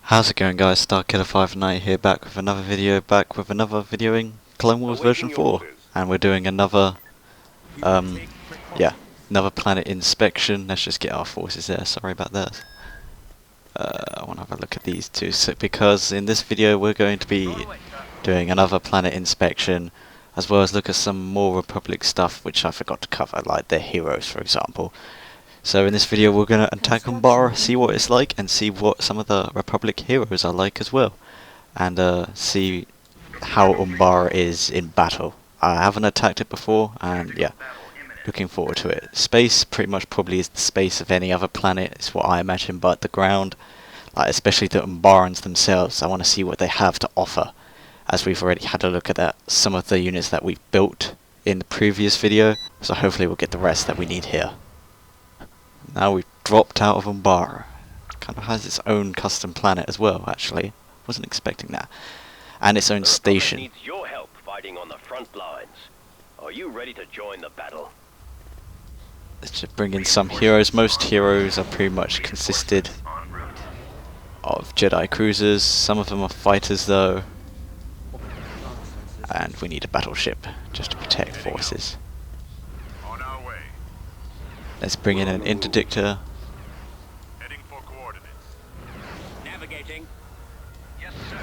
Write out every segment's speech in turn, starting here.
How's it going, guys? StarKiller590 here, back with another videoing Clone Wars version 4. And we're doing another another planet inspection. Let's just get our forces there, sorry about that. I want to have a look at these two, because in this video we're going to be doing another planet inspection, as well as look at some more Republic stuff which I forgot to cover, like their heroes for example. So in this video we're going to attack Umbara, see what it's like, and see what some of the Republic heroes are like as well. And see how Umbara is in battle. I haven't attacked it before, and yeah, looking forward to it. Space pretty much probably is the space of any other planet, is what I imagine, but the ground, like especially the Umbarans themselves, I want to see what they have to offer. As we've already had a look at some of the units that we've built in the previous video, so hopefully we'll get the rest that we need here. Now we've dropped out of Umbara. Kind of has its own custom planet as well, actually. Wasn't expecting that. And its own station. Needs your help fighting on the front lines. Are you ready to join the battle? Let's just bring in some heroes. Most heroes are pretty much consisted of Jedi cruisers. Some of them are fighters though. And we need a battleship just to protect forces. Let's bring in an interdictor. Heading for coordinates. Navigating. Yes, sir.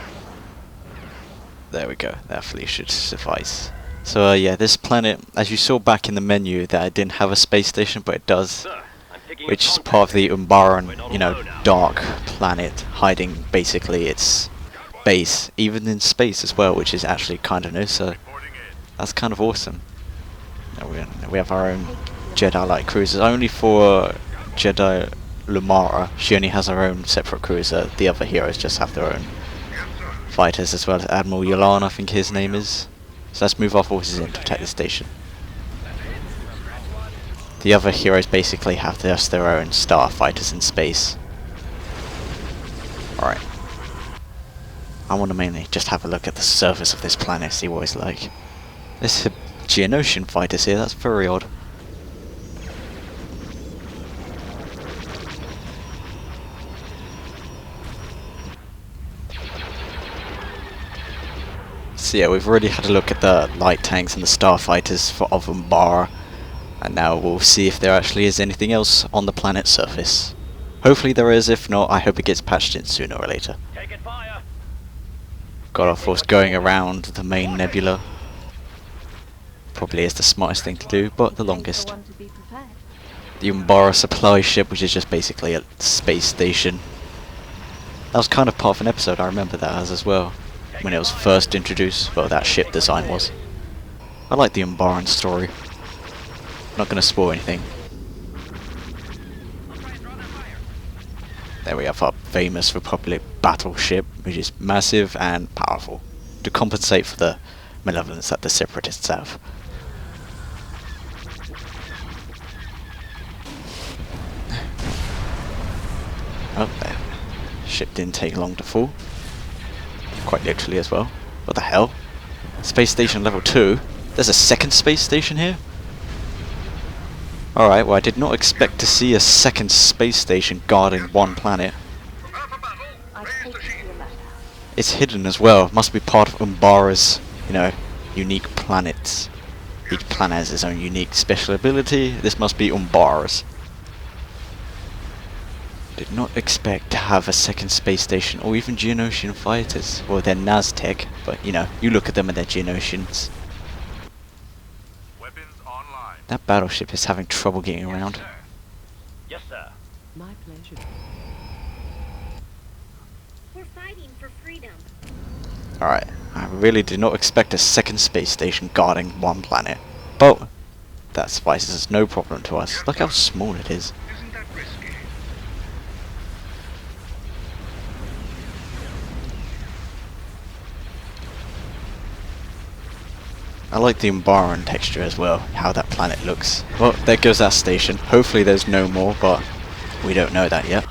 There we go. That fleet should suffice. So yeah, this planet, as you saw back in the menu, that it didn't have a space station, but it does, Sir, which is part of the Umbaran, you know, dark planet, hiding basically its base, even in space as well, which is actually kind of new. So that's kind of awesome. We have our own Jedi-like cruisers. Only for Jedi Umbara, she only has her own separate cruiser. The other heroes just have their own fighters, as well as Admiral Yulan, I think his name is. So let's move our forces in to protect the station. The other heroes basically have just their own starfighters in space. Alright. I want to mainly just have a look at the surface of this planet, see what it's like. There's Geonosian fighters here, that's very odd. So yeah, we've already had a look at the light tanks and the starfighters of Umbara, and now we'll see if there actually is anything else on the planet's surface. Hopefully there is, if not, I hope it gets patched in sooner or later. Taking fire. Got our force going around the main nebula. Probably is the smartest thing to do, but the longest. The Umbara supply ship, which is just basically a space station. That was kind of part of an episode, I remember that as well. When it was first introduced, well, that ship design was. I like the Umbaran story. Not going to spoil anything. There we have our famous Republic battleship, which is massive and powerful, to compensate for the malevolence that the Separatists have. Oh, there. Ship didn't take long to fall. Quite literally as well. What the hell? Space station level 2? There's a second space station here? Alright, well I did not expect to see a second space station guarding one planet. It's hidden as well. Must be part of Umbara's, you know, unique planets. Each planet has its own unique special ability. This must be Umbara's. Did not expect to have a second space station, or even Geonosian fighters. Well, they're Naztec, but you know, you look at them and they're Geonosians. Weapons online. That battleship is having trouble getting around. Yes, sir. My pleasure. We're fighting for freedom. Alright, I really did not expect a second space station guarding one planet. But that suffices as no problem to us. Look how small it is. Isn't that risky? I like the Umbaran texture as well, how that planet looks. Well, there goes that station. Hopefully there's no more, but we don't know that yet.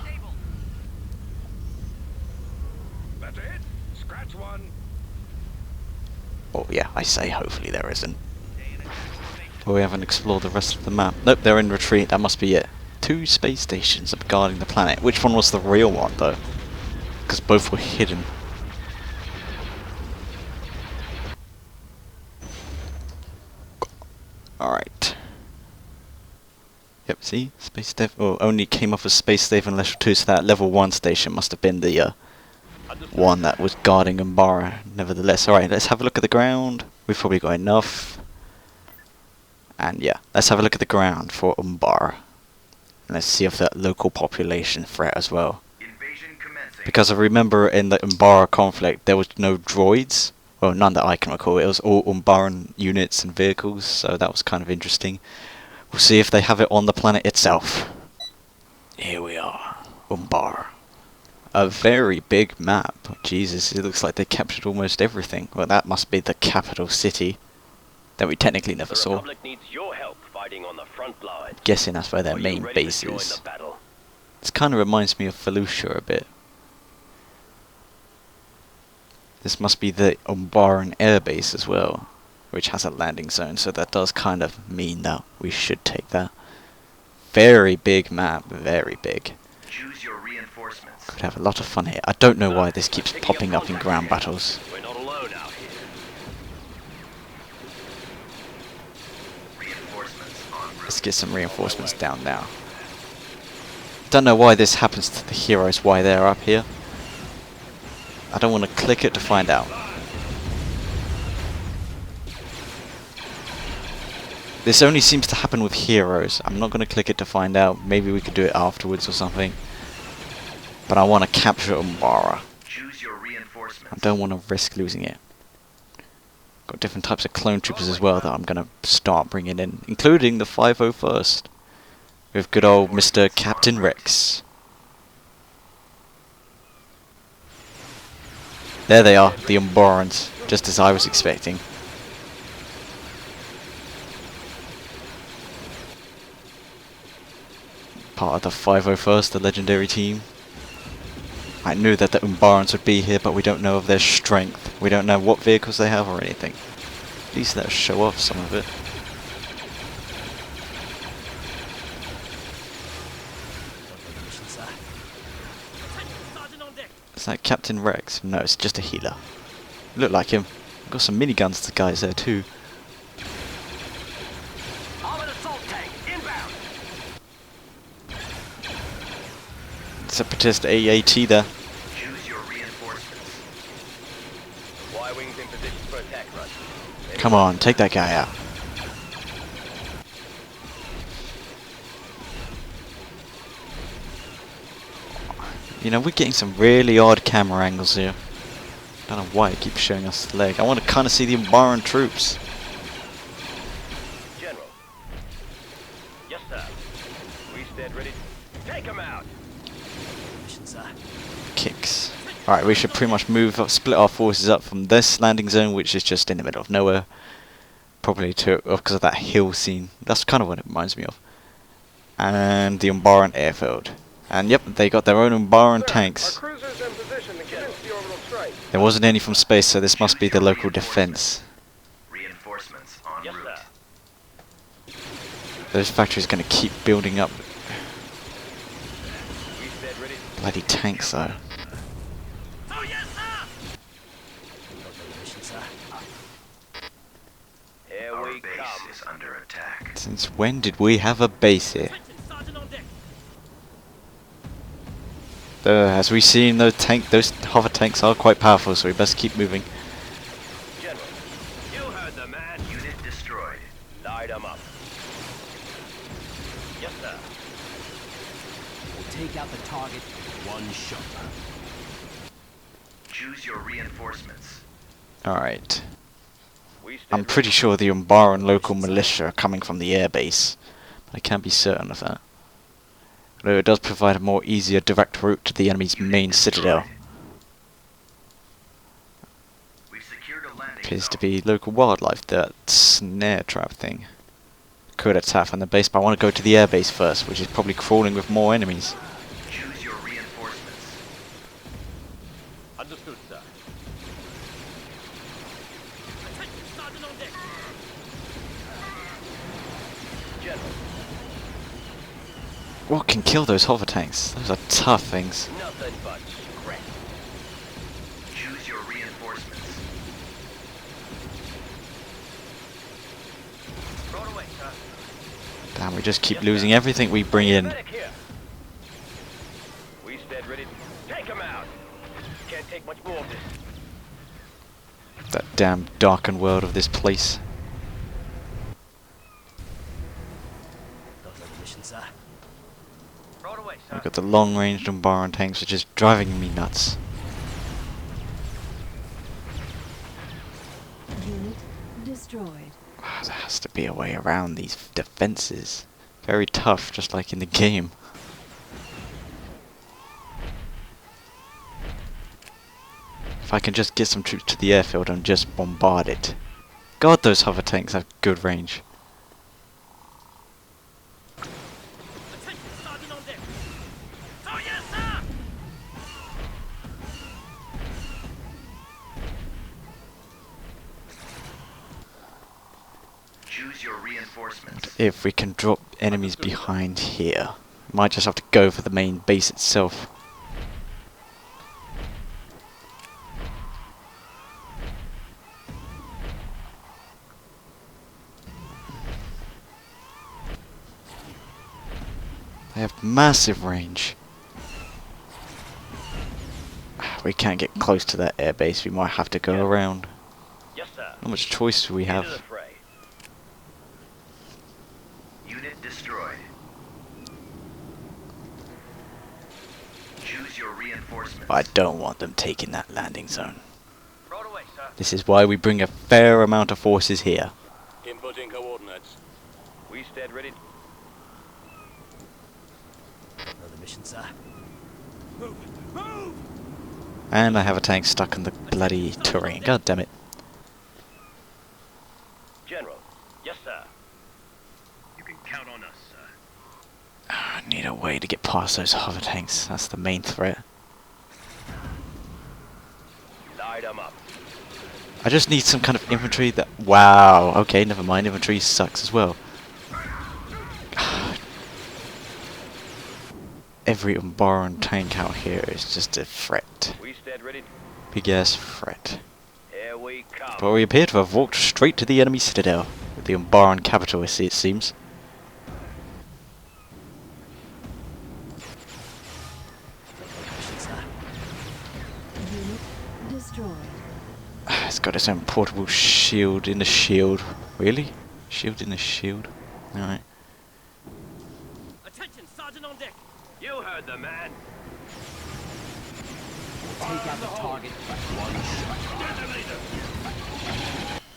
That's it. Scratch one. Oh yeah, I say hopefully there isn't. Well, we haven't explored the rest of the map. Nope, they're in retreat, that must be it. 2 space stations are guarding the planet. Which one was the real one though? because both were hidden. Alright. Yep, see? Space Stave only came off as Space Stave and Level 2, so that level 1 station must have been the one that was guarding Umbara. Nevertheless, alright, let's have a look at the ground. We've probably got enough. And yeah, let's have a look at the ground for Umbara. And let's see if that local population threat as well. Invasion commencing. Because I remember in the Umbara conflict there was no droids. Well, none that I can recall. It was all Umbaran units and vehicles, so that was kind of interesting. We'll see if they have it on the planet itself. Here we are, Umbara. A very big map. Jesus, it looks like they captured almost everything. Well, that must be the capital city that we technically never The saw. Republic needs your help fighting on the front lines. Guessing that's where their Are you main ready base to join is. the battle? This kind of reminds me of Felucia a bit. This must be the Umbaran Airbase as well, which has a landing zone, so that does kind of mean that we should take that. Very big map, very big. Choose your reinforcements. Could have a lot of fun here. I don't know why this keeps popping up in ground battles. We're not alone out here. Reinforcements en route. Let's get some reinforcements down now. Don't know why this happens to the heroes, why they're up here. I don't want to click it to find out. This only seems to happen with heroes. I'm not going to click it to find out. Maybe we could do it afterwards or something. But I want to capture Umbara. Choose your I reinforcements. don't want to risk losing it. Got different types of clone troopers as well that I'm going to start bringing in, including the 501st. With good old Mr. Captain Rex. There they are, the Umbarans, just as I was expecting. Part of the 501st, the legendary team. I knew that the Umbarans would be here, but we don't know of their strength. We don't know what vehicles they have or anything. At least let's show off some of it. Is that Captain Rex? No, it's just a healer. Look like him. Got some miniguns, the guys there too. Armored assault tank inbound. Separatist AAT there. Choose your reinforcements. Y-wings in position for attack run. Come on, take that guy out. You know, we're getting some really odd camera angles here. Don't know why it keeps showing us the leg. I want to kind of see the Umbaran troops. General. Yes, sir. We stand ready. Take him out. Kicks. Alright, we should pretty much move up, split our forces up from this landing zone, which is just in the middle of nowhere. Probably because of that hill scene. That's kind of what it reminds me of. And the Umbaran airfield. And yep, they got their own Umbaran tanks. Cruisers in position to commence the orbital strike. There wasn't any from space, so this must be the local defense. Reinforcements en Yes, route. sir. Those factories going to keep building up We stand ready. bloody tanks though. Oh, yes, sir. Here Our we base come. is under attack. Since when did we have a base here? As we've seen, those hover tanks are quite powerful, so we best keep moving. General, you heard the man. Unit destroyed. Light him up. Yes, sir. We'll take out the target in one shot. Choose your reinforcements. Alright. We stand I'm pretty sure the Umbaran local militia are coming from the airbase, but I can't be certain of that. Although it does provide a more easier direct route to the enemy's main citadel. We've secured a landing Appears to zone. be local wildlife, that snare trap thing. Could attack on the base, but I want to go to the airbase first, which is probably crawling with more enemies. Choose your reinforcements. Understood, sir. General, What can kill those hover tanks? Those are tough things. nothing but scrap. Damn, we just keep losing everything we bring in. Medic here. We stand ready. Take him out. Can't take much more of this. That damn darkened world of this place. Got another mission, sir. Throw it away, sir. We've got the long-range Umbara tanks, which is driving me nuts. Unit destroyed. Ah, there has to be a way around these defenses. Very tough, just like in the game. If I can just get some troops to the airfield and just bombard it. God, those hover tanks have good range. Attention, Sergeant on deck. Oh, yes, sir! Choose your reinforcements. If we can drop enemies behind here. Might just have to go for the main base itself. They have massive range. We can't get close to that airbase, we might have to go around. Yes, sir. How much choice do we Into the have? fray. Unit destroyed. Choose your reinforcements. But I don't want them taking that landing zone. Throw it away, sir. This is why we bring a fair amount of forces here. Inputting coordinates. We stand ready. Another mission, sir. Move! Move! And I have a tank stuck in the bloody terrain. God damn it. General. Yes, sir. You can count on us, sir. I need a way to get past those hover tanks. That's the main threat. Light 'em up. I just need some kind of infantry that... Wow. Okay, never mind. Infantry sucks as well. Every Umbara tank out here is just a threat. We stand ready. Big ass threat. Here we come. But we appear to have walked straight to the enemy citadel. With the Umbaran capital, it seems. Mission, sir. Unit destroyed. It's got its own portable shield in the shield. Really? Shield in the shield? Alright. Attention, Sergeant on deck. You heard the man. Take out the target by one shot.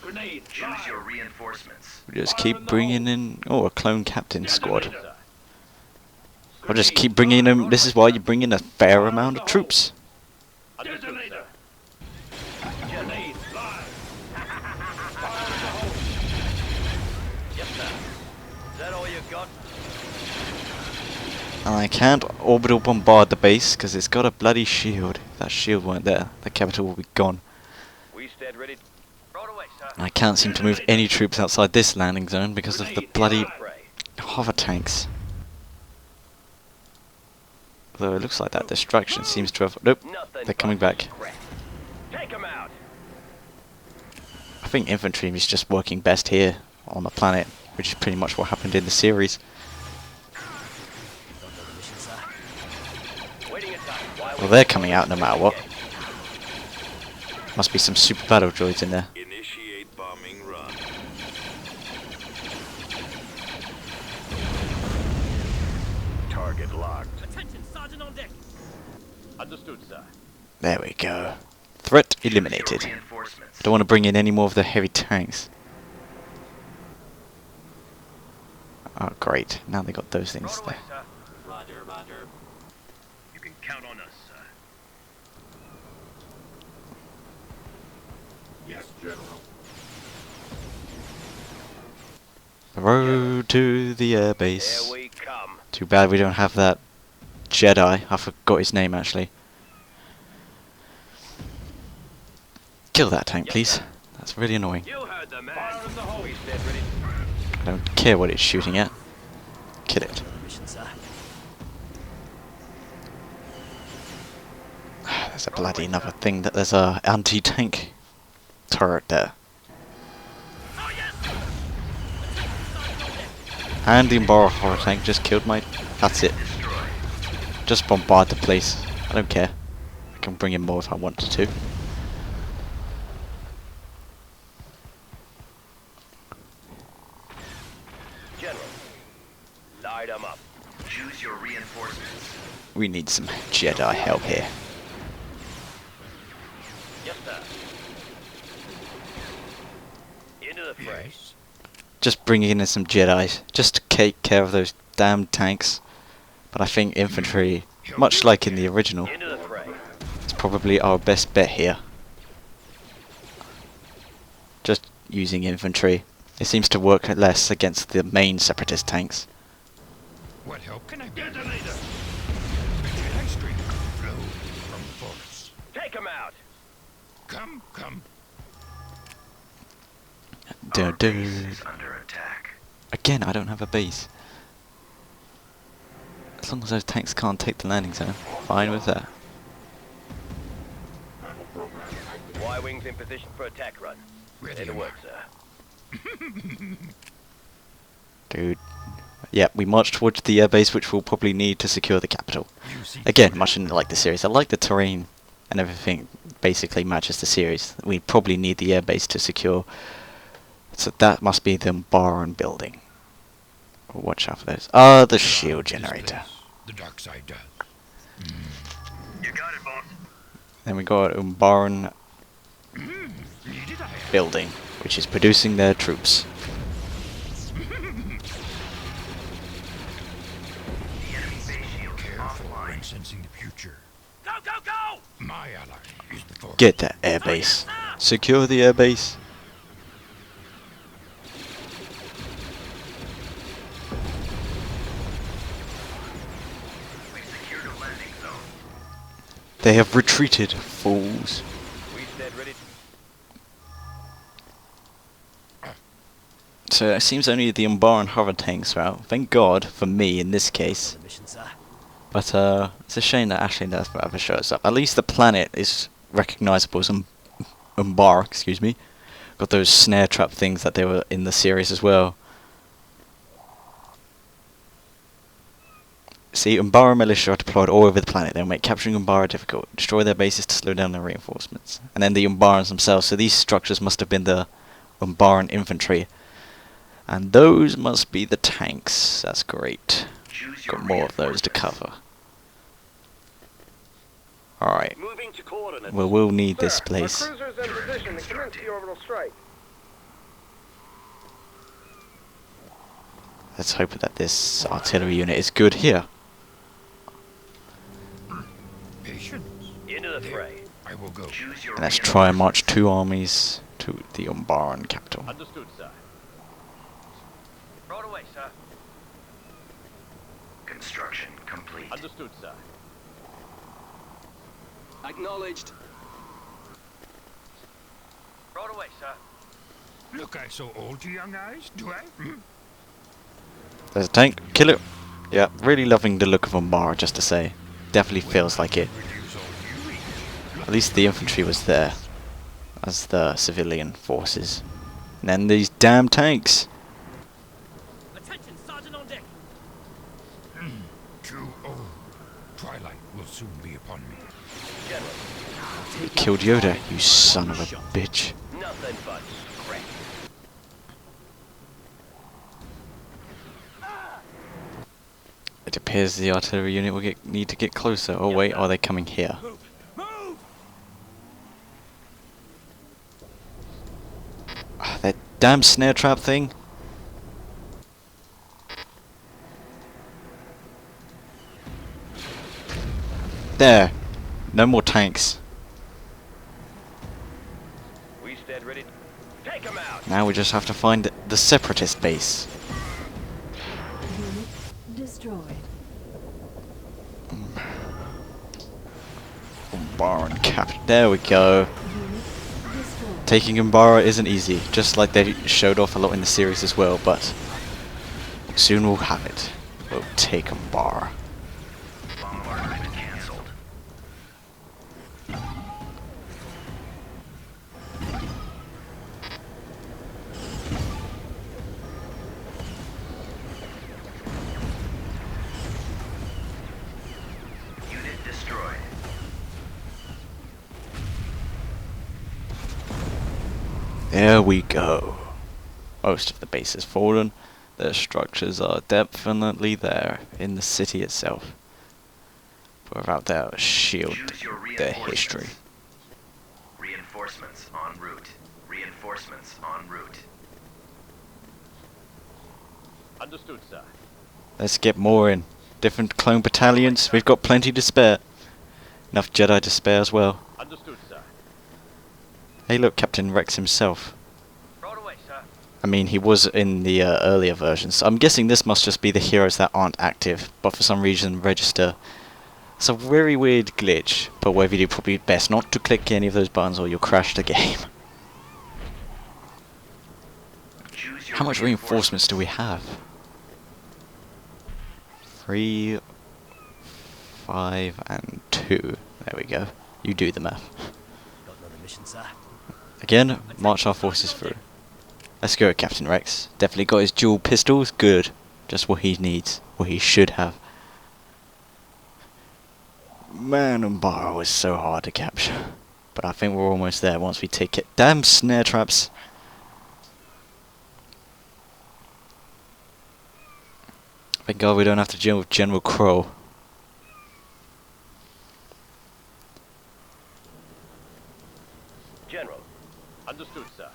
Grenade. Choose your reinforcements. We just keep bringing in... Oh, a clone captain squad. I'll just keep bringing them... This is why you bring in a fair amount of troops. Detonator. Grenade. Live. Yes, sir. Is that all you got? And I can't orbital bombard the base because it's got a bloody shield. If that shield weren't there, the capital will be gone. We stand ready. Throw it away, sir. And I can't seem to move any troops outside this landing zone because of the bloody hover tanks. Although it looks like that destruction seems to have... Nope, Nothing they're coming back. Take 'em out. I think infantry is just working best here on the planet, which is pretty much what happened in the series. Got another mission, sir. Waiting in time. Why Well, they're coming out no matter what. Must be some super battle droids in there. Initiate bombing run. Target locked. Attention, Sergeant on deck. Understood, sir. There we go. Threat Choose your eliminated. reinforcements. Don't want to bring in any more of the heavy tanks. Oh, great. Now they got those Throw things it away, there. sir. Roger, roger. You can count on us, sir. Yes, General. The road to the Here airbase. we come. Too bad we don't have that Jedi. I forgot his name actually. Kill that tank, please. That's really annoying. You heard the man. Fire in the hole. We stand ready. I don't care what it's shooting at. Kill it. Another mission, sir. There's a bloody another thing that there's a anti-tank turret there. Oh, yes! Attention, Sergeant on deck. And the Umbara horror tank just killed my... That's it. Just bombard the place. I don't care. I can bring in more if I wanted to. General, light 'em up. Choose your reinforcements. We need some Jedi help here. Yes, sir. Into the fray. Just bringing in some Jedis. Just to take care of those damn tanks. But I think infantry, much like in the original, Into the fray. is probably our best bet here. Just using infantry. It seems to work less against the main separatist tanks. What help can I be? Get the leader! The Jedi stream flow from the force. Take 'em out. Come, come. Our base is under attack. Again, I don't have a base. As long as those tanks can't take the landing zone, fine with that. Y-wings in position for attack run. Ready Into to work, work. sir. Dude. Yeah, we march towards the airbase, which we'll probably need to secure the capital. You see Again, much like the series. I like the terrain and everything basically matches the series. We probably need the airbase to secure. So that must be the Umbara building. Watch out for those. Ah, the shield this generator. place, the dark side does. You got it, boss. Then we got Umbara Needed I have. building, which is producing their troops. The enemy base shield is Careful offline. when sensing the future. Go, go, go! My ally is the force. Get that airbase. Secure the airbase. We've secured a landing zone. They have retreated, fools. We stand ready. So it seems only the Umbara hover tanks are out. Thank God for me in this case. Mission, sir. But it's a shame that Ashley never shows up. At least the planet is recognizable as Umbara, excuse me. Got those snare trap things that they were in the series as well. See, Umbara militia are deployed all over the planet. They'll make capturing Umbara difficult, destroy their bases to slow down their reinforcements. And then the Umbarans themselves, so these structures must have been the Umbaran infantry. And those must be the tanks. That's great. Choose your Got more of those to reinforcements. cover. Alright, Moving to coordinates. well, we'll need this Sir, place. Our cruiser's in position to commence the orbital strike. Let's hope that this artillery unit is good here. Patience. Into the fray. I will go. Choose your And let's try and march reinforcements. 2 armies to the Umbaran capital. Understood, sir. Right away, sir. Construction complete. Understood, sir. Acknowledged. Right away, sir. Look, I so old to young eyes, do I? There's a tank. Kill it. Yeah, really loving the look of Umbara, just to say. Definitely feels like it. Reduce all you eat. At least the infantry was there. As the civilian forces. And then these damn tanks. Attention, sergeant on deck. Too old. Twilight will soon be upon me. General, You killed Yoda, you son of a bitch. nothing but scrap. It appears the artillery unit will need to get closer. Oh wait, are they coming here? Move! Move! Ah, that damn snare trap thing. There. No more tanks. We stand ready. Take 'em out. Now we just have to find the separatist base. Unit destroyed. Umbara cap. There we go. Unit destroyed. Taking Umbara isn't easy, just like they showed off a lot in the series as well, but soon we'll have it. We'll take Umbara. Bombardment cancelled. There we go. Most of the base has fallen. Their structures are definitely there in the city itself. But without their shield, Choose your their history. Reinforcements en route. Reinforcements en route. Understood, sir. Let's get more in. Different clone battalions. We've got plenty to spare. Enough Jedi to spare as well. Understood, sir. Hey look, Captain Rex himself. Right away, sir. I mean, he was in the earlier versions. I'm guessing this must just be the heroes that aren't active, but for some reason register. It's a very weird glitch, but whatever you do, probably best not to click any of those buttons or you'll crash the game. Choose your How much reinforcements do we have? 3, 5, and 2. There we go. You do the math. Got another mission, sir. Again, march our forces through. Let's go, Captain Rex. Definitely got his dual pistols. Good. Just what he needs. What he should have. Man, Umbara was so hard to capture. But I think we're almost there once we take it. Damn snare traps. Thank God we don't have to deal with General Crow. General. Understood, sir.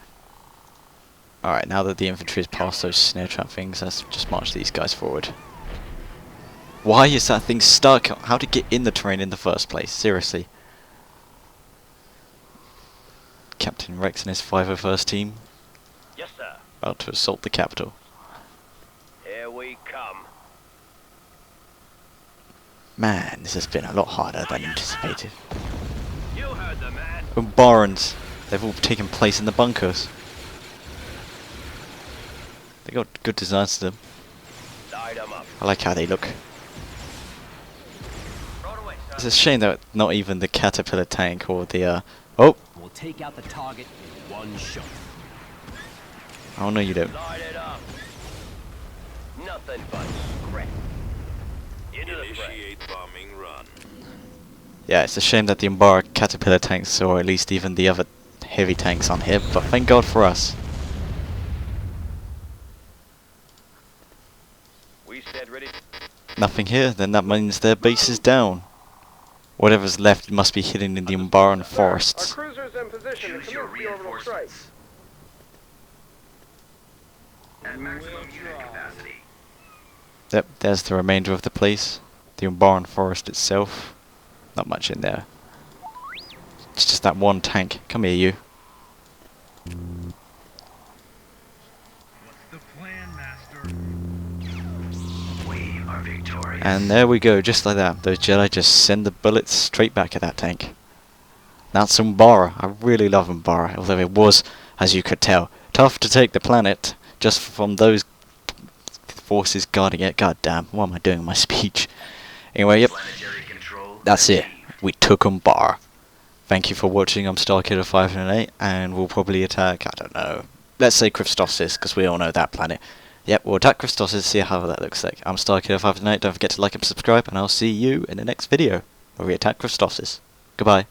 Alright, now that the infantry has passed those snare trap things, let's just march these guys forward. Why is that thing stuck? How to get in the terrain in the first place? Seriously. Captain Rex and his 501st team Yes, sir. about to assault the capital. Here we come. Man, this has been a lot harder than anticipated. You heard the man. Umbarans, they've all taken place in the bunkers. They got good designs to them. Light 'em up. I like how they look. Right away, sir. It's a shame that not even the caterpillar tank or the oh We'll take out the target in one shot. oh no you don't. Light it up. Nothing but scrap. Into the fray. bombing run. Yeah, it's a shame that the Umbara caterpillar tanks or at least even the other heavy tanks aren't here, but thank God for us. We stand ready. Nothing here, then that means their base is down. Whatever's left must be hidden in the Umbaran Our forests. cruiser's in position to Choose your commence the orbital strike. reinforcements. At maximum unit capacity. Yep, there's the remainder of the place. The Umbaran forest itself. Not much in there. It's just that one tank. Come here, you. What's the plan, Master? We are victorious. And there we go, just like that. Those Jedi just send the bullets straight back at that tank. That's Umbara. I really love Umbara, although it was, as you could tell, tough to take the planet just from those forces guarding it. God damn, what am I doing in my speech? Anyway, yep, Planetary control. that's it. We took Umbara. Thank you for watching. I'm Starkiller 508, and we'll probably attack, I don't know, let's say Christosis, because we all know that planet. Yep, we'll attack Christosis, see how that looks like. I'm Starkiller 508, don't forget to like and subscribe, and I'll see you in the next video, where we attack Christosis. Goodbye.